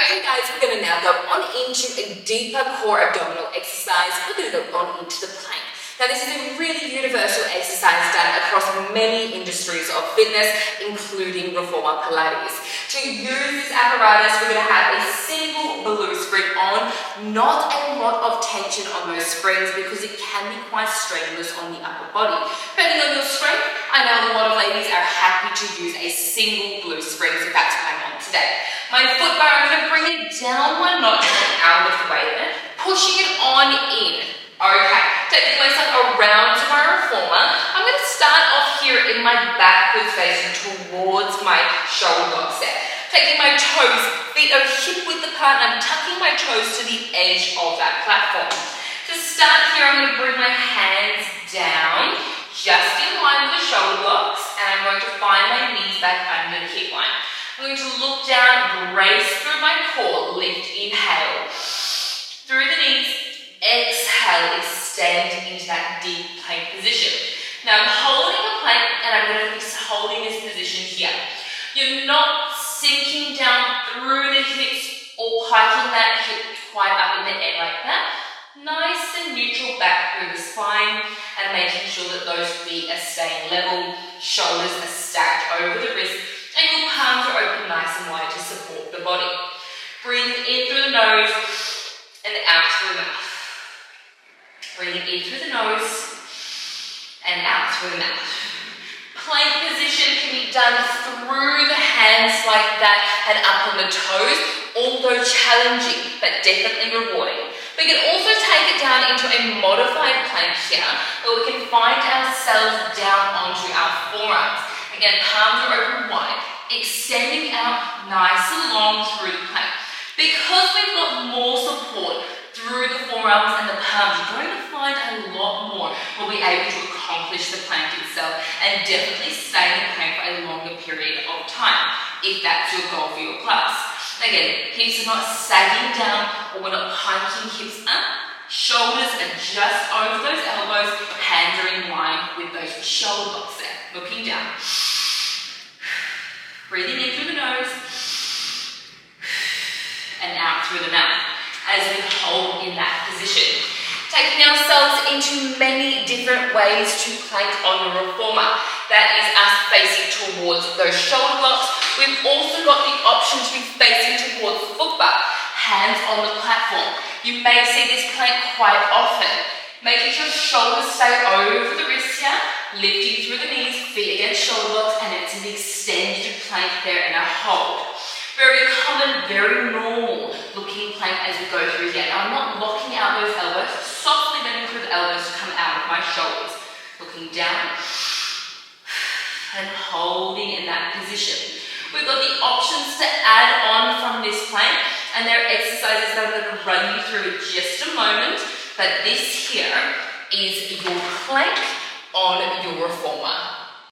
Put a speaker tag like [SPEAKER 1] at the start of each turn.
[SPEAKER 1] Okay guys, we're going to now go on into a deeper core abdominal exercise. We're going to go on into the plank. Now this is a really universal exercise done across many industries of fitness, including Reformer Pilates. To use this apparatus, we're going to have a single balloon spring on, not a lot of tension on those springs because it can be quite strenuous on the upper body. Depending on your strength, I know a lot of ladies are happy to use a single balloon spring, so that's what I'm on today. My foot bar, I'm going to bring it down one notch and out of the way, pushing it on in. Okay, taking myself around to my reformer. I'm going to start off here in my backwards facing towards my shoulder blocks there. Taking my toes, feet are hip width apart, and I'm tucking my toes to the edge of that platform. To start here, I'm going to bring my hands down, just in line with the shoulder blocks, and I'm going to find my knees back under the hip line. I'm going to look down, brace through my core, lift, inhale, through the knees, exhale, extend into that deep plank position. Now I'm holding a plank and I'm going to be holding this position here. You're not sinking down through the hips or hiking that hip quite up in the air like that. Nice and neutral back through the spine and making sure that those feet are staying level, shoulders are stacked over the wrists, and your palms are open nice and wide to support the body. Breathe in through the nose and out through the mouth. Breathing in through the nose and out through the mouth. Plank position can be done through the hands like that and up on the toes, although challenging but definitely rewarding. We can also take it down into a modified plank here where we can find ourselves down onto our forearms. Again, palms are open wide, extending out nice and long through the plank. Because we've got more support through the forearms and the palms, you're going to find a lot more will be able to accomplish the plank itself and definitely stay in the plank for a longer period of time, if that's your goal for your class. Again, hips are not sagging down or we're not hiking hips up. Shoulders are just over those elbows, hands are in line with those shoulder blocks there. Looking down. Breathing in through the nose and out through the mouth as we hold in that position. Taking ourselves into many different ways to plank on the reformer. That is us facing towards those shoulder blocks. We've also got the option to be facing towards the foot bar, hands on the platform. You may see this plank quite often. Making sure shoulders stay over the wrists here, lifting through the knees, feet against shoulder blocks, and it's an extended plank there and a hold. Very common, very normal looking plank as we go through here. Now I'm not locking out those elbows, softly bending through the elbows to come out of my shoulders. Looking down and holding in that position. We've got the options to add on from this plank, and there are exercises that I'm going to run you through in just a moment, but this here is your plank on your reformer.